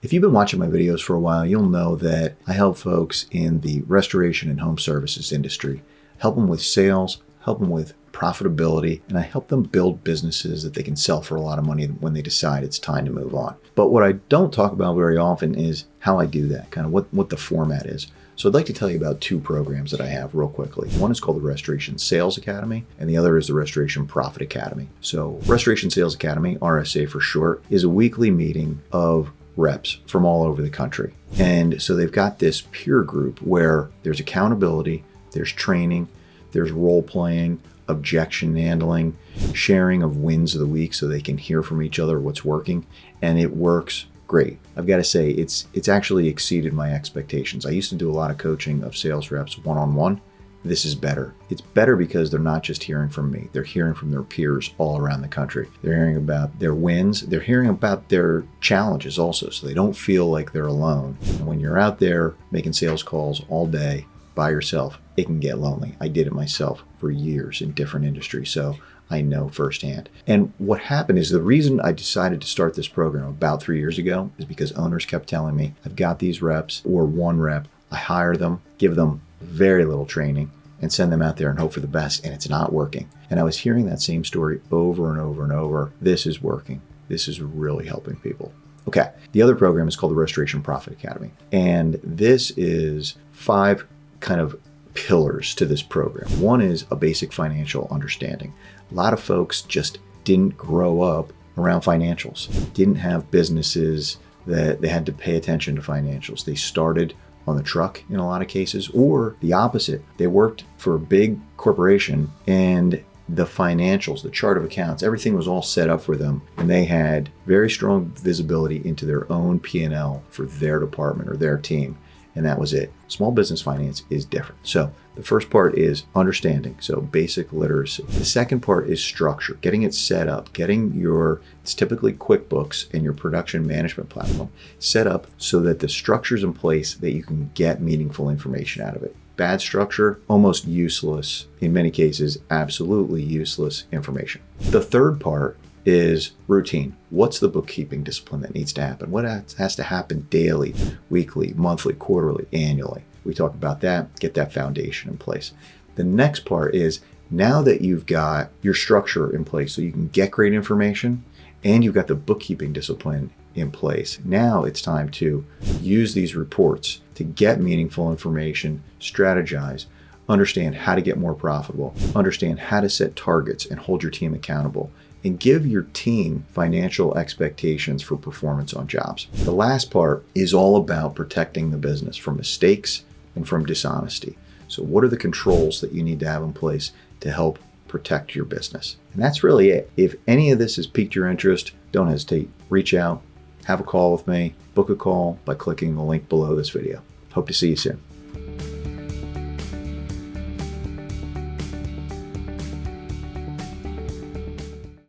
If you've been watching my videos for a while, you'll know that I help folks in the restoration and home services industry, help them with sales, help them with profitability, and I help them build businesses that they can sell for a lot of money when they decide it's time to move on. But what I don't talk about very often is how I do that, kind of what the format is. So I'd like to tell you about two programs that I have real quickly. One is called the Restoration Sales Academy, and the other is the Restoration Profit Academy. So Restoration Sales Academy, RSA for short, is a weekly meeting of reps from all over the country. And so they've got this peer group where there's accountability, there's training, there's role playing, objection handling, sharing of wins of the week so they can hear from each other what's working, and it works great. I've got to say, it's actually exceeded my expectations. I used to do a lot of coaching of sales reps one-on-one. This is better. It's better because they're not just hearing from me. They're hearing from their peers all around the country. They're hearing about their wins. They're hearing about their challenges also, so they don't feel like they're alone. And when you're out there making sales calls all day by yourself, it can get lonely. I did it myself for years in different industries, so I know firsthand. And what happened is the reason I decided to start this program about 3 years ago is because owners kept telling me, I've got these reps or one rep. I hire them, give them very little training, and send them out there and hope for the best, and it's not working. And I was hearing that same story over and over and over. This is working. This is really helping people. Okay, the other program is called the Restoration Profit Academy. And this is 5 kind of pillars to this program. One is a basic financial understanding. A lot of folks just didn't grow up around financials, didn't have businesses that they had to pay attention to financials. They started on the truck in a lot of cases, or the opposite. They worked for a big corporation and the financials, the chart of accounts, everything was all set up for them, and they had very strong visibility into their own P&L for their department or their team. And that was it. Small business finance is different. So the first part is understanding, so basic literacy. The second part is structure, getting it set up, getting it's typically QuickBooks and your production management platform set up so that the structure's in place that you can get meaningful information out of it. Bad structure, almost useless. In many cases, absolutely useless information. The third part is routine. What's the bookkeeping discipline that needs to happen? What has to happen daily, weekly, monthly, quarterly, annually? We talk about that, get that foundation in place. The next part is now that you've got your structure in place so you can get great information and you've got the bookkeeping discipline in place, now it's time to use these reports to get meaningful information, strategize, understand how to get more profitable, understand how to set targets and hold your team accountable, and give your team financial expectations for performance on jobs. The last part is all about protecting the business from mistakes and from dishonesty. So what are the controls that you need to have in place to help protect your business? And that's really it. If any of this has piqued your interest, don't hesitate. Reach out, have a call with me, book a call by clicking the link below this video. Hope to see you soon.